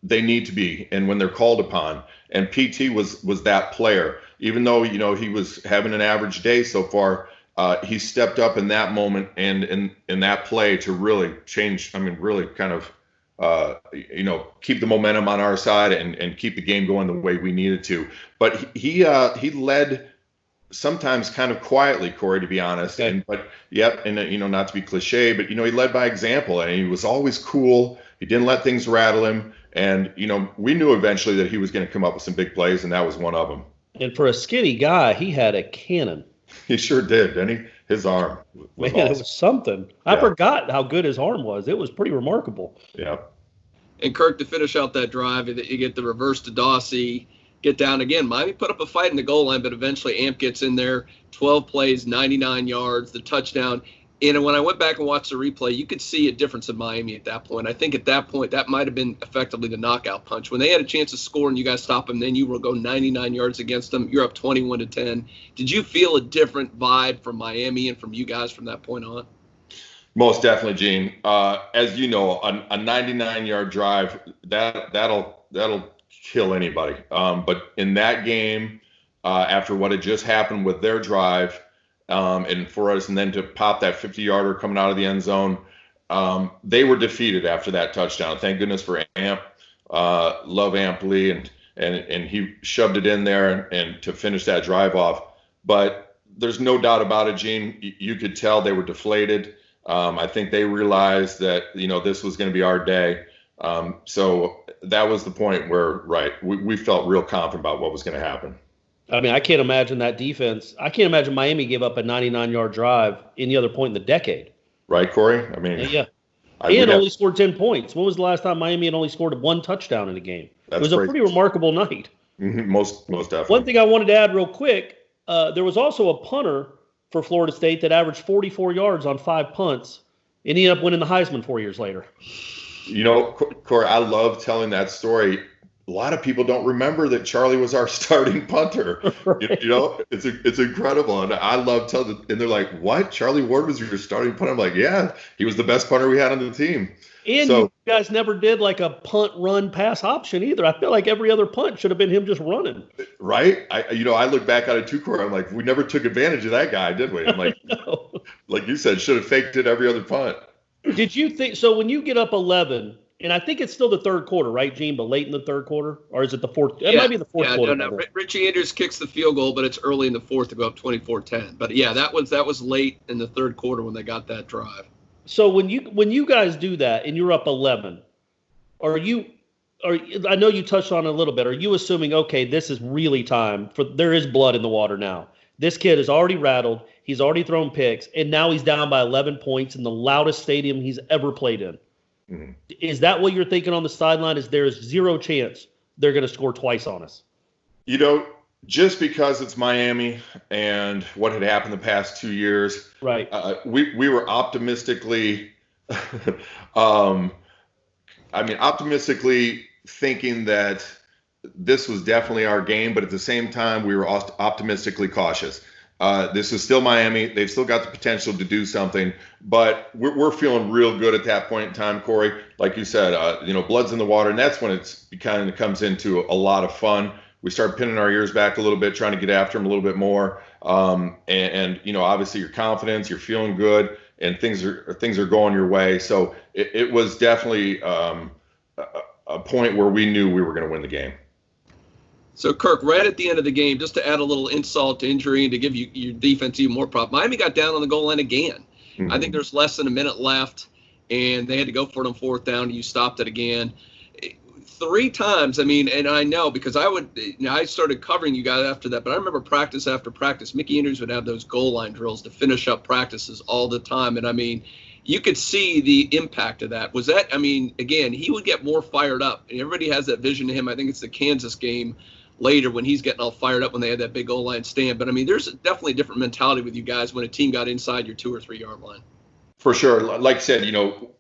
they need to be and when they're called upon. And PT was that player. Even though, he was having an average day so far, he stepped up in that moment and in that play to really change, really kind of, keep the momentum on our side and keep the game going the way we needed to. But he led sometimes kind of quietly, Corey, to be honest. Okay. Not to be cliche, but, he led by example, and he was always cool. He didn't let things rattle him. And, we knew eventually that he was going to come up with some big plays, and that was one of them. And for a skinny guy, he had a cannon. He sure did, didn't he? His arm was Man, awesome. it was something. I forgot how good his arm was. It was pretty remarkable. Yeah. And Kirk, to finish out that drive, you get the reverse to Dawsey, get down again. Miami put up a fight in the goal line, but eventually Amp gets in there, 12 plays, 99 yards, the touchdown. And when I went back and watched the replay, you could see a difference in Miami at that point. I think at that point, that might have been effectively the knockout punch. When they had a chance to score and you guys stop them, then you will go 99 yards against them. You're up 21-10. Did you feel a different vibe from Miami and from you guys from that point on? Most definitely, Gene. As you know, a 99-yard drive, that'll kill anybody. But in that game, after what had just happened with their drive, and for us, and then to pop that 50-yarder coming out of the end zone, they were defeated after that touchdown. Thank goodness for Amp. Love Amp Lee, and he shoved it in there and to finish that drive off. But there's no doubt about it, Gene. You could tell they were deflated. I think they realized that, this was going to be our day. So that was the point where, we felt real confident about what was going to happen. I mean, I can't imagine that defense. I can't imagine Miami gave up a 99-yard drive any other point in the decade. Right, Corey? I mean, yeah. And only scored 10 points. When was the last time Miami had only scored one touchdown in a game? It was a pretty remarkable night. Most definitely. One thing I wanted to add real quick, there was also a punter for Florida State that averaged 44 yards on 5 punts, and he ended up winning the Heisman 4 years later. Corey, I love telling that story. A lot of people don't remember that Charlie was our starting punter. Right. It's incredible. And I love telling them, and they're like, what? Charlie Ward was your starting punter? I'm like, yeah, he was the best punter we had on the team. And you guys never did like a punt, run, pass option either. I feel like every other punt should have been him just running. Right? I look back at it too, Corey. I'm like, we never took advantage of that guy, did we? I'm like, no. Like you said, should have faked it every other punt. Did you think so when you get up 11? And I think it's still the third quarter, right, Gene? But late in the third quarter, or is it the fourth? It might be the fourth quarter. No. Richie Andrews kicks the field goal, but it's early in the fourth to go up 24-10. But yeah, that was late in the third quarter when they got that drive. So when you guys do that and you're up 11, I know you touched on it a little bit. Are you assuming, okay, this is really time there is blood in the water now? This kid is already rattled. He's already thrown picks, and now he's down by 11 points in the loudest stadium he's ever played in. Mm-hmm. Is that what you're thinking on the sideline? Is there's zero chance they're going to score twice on us? Just because it's Miami and what had happened the past 2 years, right? We were optimistically, optimistically thinking that this was definitely our game, but at the same time, we were optimistically cautious. This is still Miami. They've still got the potential to do something, but we're feeling real good at that point in time, Corey. Like you said, blood's in the water, and that's when it kind of comes into a lot of fun. We start pinning our ears back a little bit, trying to get after them a little bit more. And obviously your confidence, you're feeling good, and things are going your way. So it was definitely a point where we knew we were going to win the game. So, Kirk, right at the end of the game, just to add a little insult to injury and to give you your defense even more prop, Miami got down on the goal line again. Mm-hmm. I think there's less than a minute left, and they had to go for it on fourth down, and you stopped it again. 3 times, and I know because I started covering you guys after that, but I remember practice after practice, Mickey Andrews would have those goal line drills to finish up practices all the time, and you could see the impact of that. Was that, again, he would get more fired up, and everybody has that vision to him. I think it's the Kansas game later when he's getting all fired up when they had that big goal line stand. But, there's definitely a different mentality with you guys when a team got inside your 2 or 3 yard line. For sure. Like I said,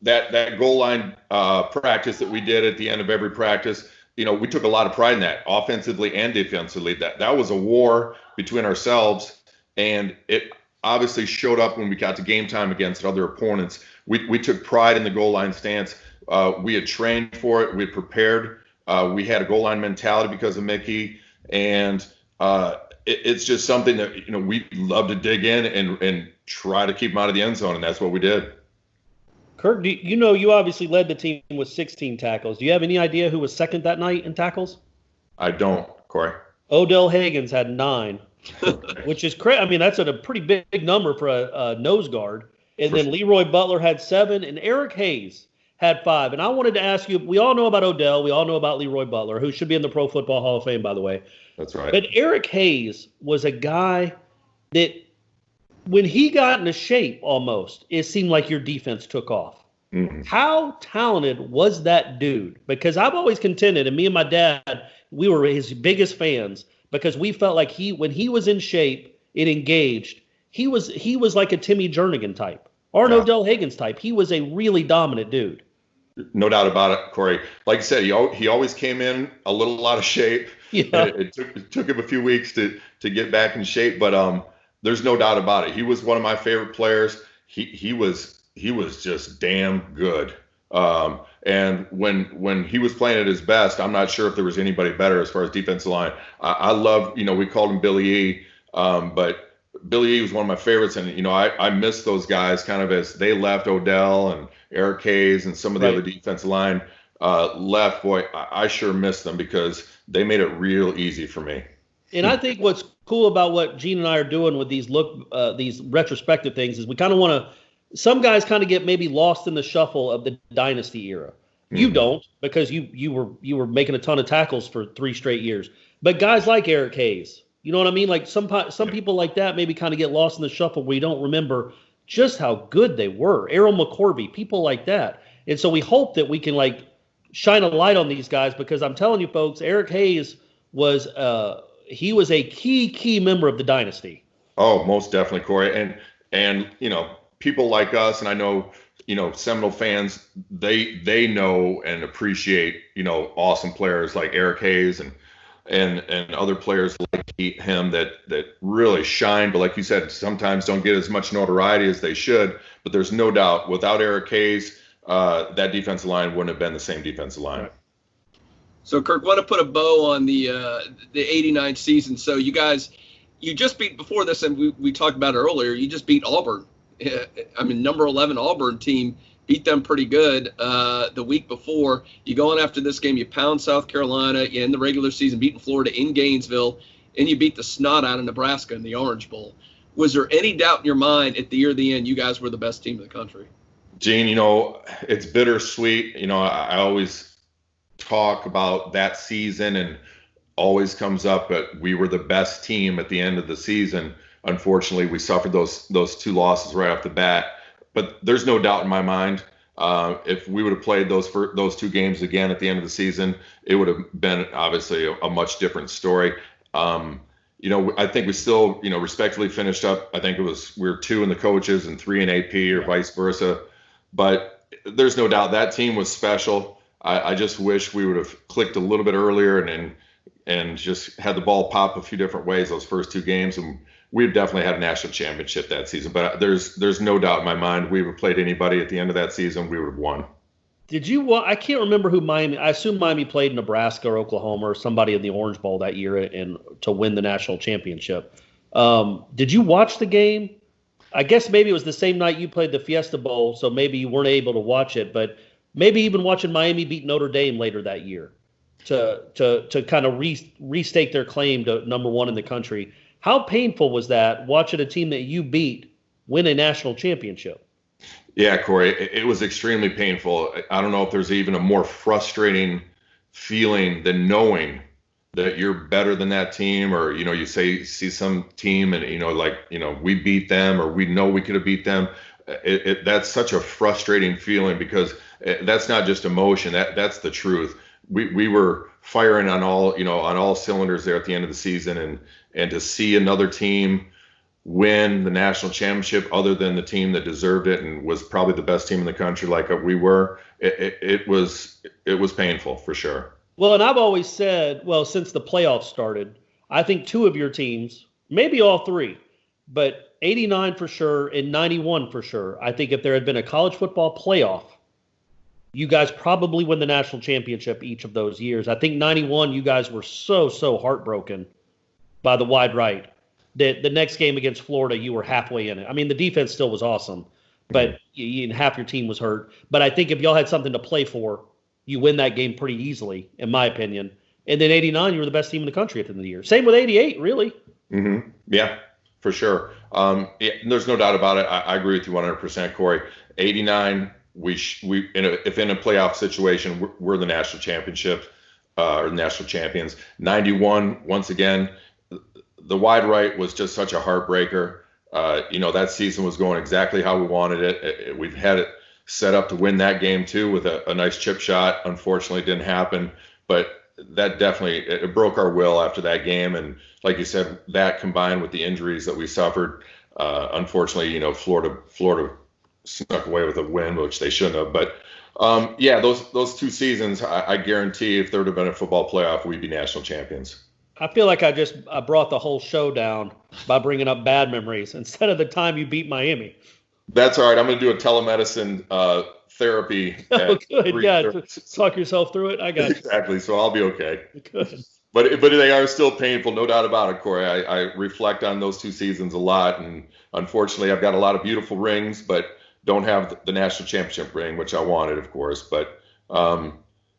that goal line practice that we did at the end of every practice, we took a lot of pride in that, offensively and defensively. That was a war between ourselves, and it obviously showed up when we got to game time against other opponents. We took pride in the goal line stance. We had trained for it. We had prepared. We had a goal line mentality because of Mickey, and it's just something that we love to dig in and try to keep them out of the end zone, and that's what we did. Kirk, you obviously led the team with 16 tackles. Do you have any idea who was second that night in tackles? I don't, Corey. Odell Higgins had 9, which is crazy. That's a pretty big number for a nose guard. And then Leroy Butler had 7, and Eric Hayes had 5. And I wanted to ask you, we all know about Odell. We all know about Leroy Butler, who should be in the Pro Football Hall of Fame, by the way. That's right. But Eric Hayes was a guy that when he got into shape almost, it seemed like your defense took off. Mm-hmm. How talented was that dude? Because I've always contended, and me and my dad, we were his biggest fans because we felt like when he was in shape, it engaged. He was like a Timmy Jernigan type or an Odell Higgins type. He was a really dominant dude. No doubt about it, Corey. Like I said, he always came in a little out of shape. Yeah. It took him a few weeks to get back in shape, but there's no doubt about it. He was one of my favorite players. He was just damn good. And when he was playing at his best, I'm not sure if there was anybody better as far as defensive line. I love, we called him Billy E, but Billy E was one of my favorites. And, I miss those guys kind of as they left. Odell and Eric Hayes and some of the other defensive line left. Boy, I sure miss them because they made it real easy for me. And I think what's cool about what Gene and I are doing with these retrospective things is we kind of want to, some guys kind of get maybe lost in the shuffle of the dynasty era. Mm-hmm. You don't, because you were making a ton of tackles for 3 straight years. But guys like Eric Hayes, you know what I mean? Like some people like that maybe kind of get lost in the shuffle where you don't remember just how good they were. Errol McCorvey, people like that. And so we hope that we can shine a light on these guys because I'm telling you folks, Eric Hayes was he was a key member of the dynasty. Oh, most definitely, Corey. And people like us, and I know, Seminole fans, they know and appreciate, awesome players like Eric Hayes and other players like him that really shine. But like you said, sometimes don't get as much notoriety as they should. But there's no doubt without Eric Hayes, that defensive line wouldn't have been the same defensive line. So, Kirk, want to put a bow on the 89 season. So you guys, you just beat, before this, and we talked about it earlier, you just beat Auburn. I mean, number 11 Auburn team beat them pretty good the week before. You go on after this game, you pound South Carolina in the regular season, beating Florida in Gainesville, and you beat the snot out of Nebraska in the Orange Bowl. Was there any doubt in your mind at the year of the end you guys were the best team in the country? Gene, it's bittersweet. I always talk about that season and always comes up that we were the best team at the end of the season. Unfortunately, we suffered those 2 losses right off the bat. But there's no doubt in my mind, if we would have played those 2 games again at the end of the season, it would have been obviously a much different story. I think we still, respectfully finished up. I think we were 2 in the coaches and 3 in AP or vice versa. But there's no doubt that team was special. I just wish we would have clicked a little bit earlier and just had the ball pop a few different ways those first 2 games, and we've definitely had a national championship that season. But there's no doubt in my mind we would have played anybody at the end of that season, we would have won. Did you? I can't remember who Miami. I assume Miami played Nebraska or Oklahoma or somebody in the Orange Bowl that year and to win the national championship. Did you watch the game? I guess maybe it was the same night you played the Fiesta Bowl, so maybe you weren't able to watch it. But maybe even watching Miami beat Notre Dame later that year to kind of restake their claim to number 1 in the country. How painful was that watching a team that you beat win a national championship? Yeah, Corey, it was extremely painful. I don't know if there's even a more frustrating feeling than knowing that you're better than that team, or, you see some team and, we beat them, or we know we could have beat them. That's such a frustrating feeling because that's not just emotion. That's the truth. We were firing on all cylinders there at the end of the season, and to see another team win the national championship other than the team that deserved it and was probably the best team in the country like we were, it was painful for sure. Well, and I've always said, since the playoffs started, I think 2 of your teams, maybe all 3, but 89 for sure and 91 for sure. I think if there had been a college football playoff, you guys probably win the national championship each of those years. I think 91, you guys were so heartbroken by the wide right that the next game against Florida, you were halfway in it. I mean, the defense still was awesome, but half your team was hurt. But I think if y'all had something to play for, you win that game pretty easily, in my opinion. And then 89, you were the best team in the country at the end of the year. Same with 88, really. Mm-hmm. Yeah, for sure. There's no doubt about it. I agree with you 100%, Corey. 89, if in a playoff situation, we're the national championship or national champions. 91, once again, the wide right was just such a heartbreaker. That season was going exactly how we wanted it. We've had it set up to win that game too with a nice chip shot. Unfortunately, it didn't happen, but that definitely it broke our will after that game. And like you said, that combined with the injuries that we suffered, unfortunately, Florida snuck away with a win, which they shouldn't have. But those 2 seasons, I guarantee if there would have been a football playoff, we'd be national champions. I feel like I brought the whole show down by bringing up bad memories instead of the time you beat Miami. That's all right. I'm going to do a telemedicine therapy. Oh, good. Yeah, talk yourself through it. I got you. Exactly. So I'll be okay. Good. But they are still painful, no doubt about it, Corey. I reflect on those 2 seasons a lot, and unfortunately, I've got a lot of beautiful rings, but don't have the national championship ring, which I wanted, of course. But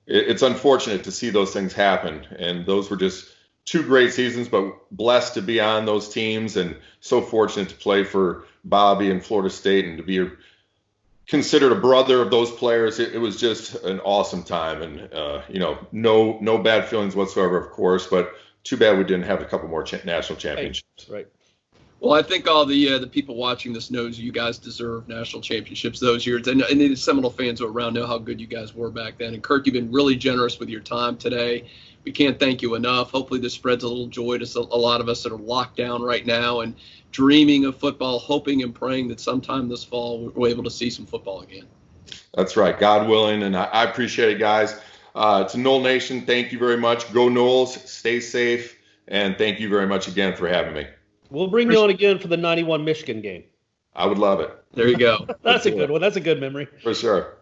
it's unfortunate to see those things happen, and those were just 2 great seasons, but blessed to be on those teams and so fortunate to play for Bobby and Florida State and to be considered a brother of those players. It was just an awesome time, and no bad feelings whatsoever, of course, but too bad we didn't have a couple more national championships. Right. Well, I think all the people watching this knows you guys deserve national championships those years, and the Seminole fans who are around know how good you guys were back then. And Kirk, you've been really generous with your time today. We can't thank you enough. Hopefully this spreads a little joy to a lot of us that are locked down right now and dreaming of football, hoping and praying that sometime this fall we're able to see some football again. That's right, God willing, and I appreciate it, guys. To Noel Nation, thank you very much. Go Noles, stay safe, and thank you very much again for having me. We'll bring you on again for the 91 Michigan game. I would love it. There you go. That's a good one. That's a good memory. For sure.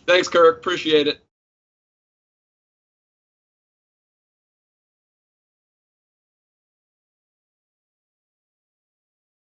Thanks, Kirk. Appreciate it.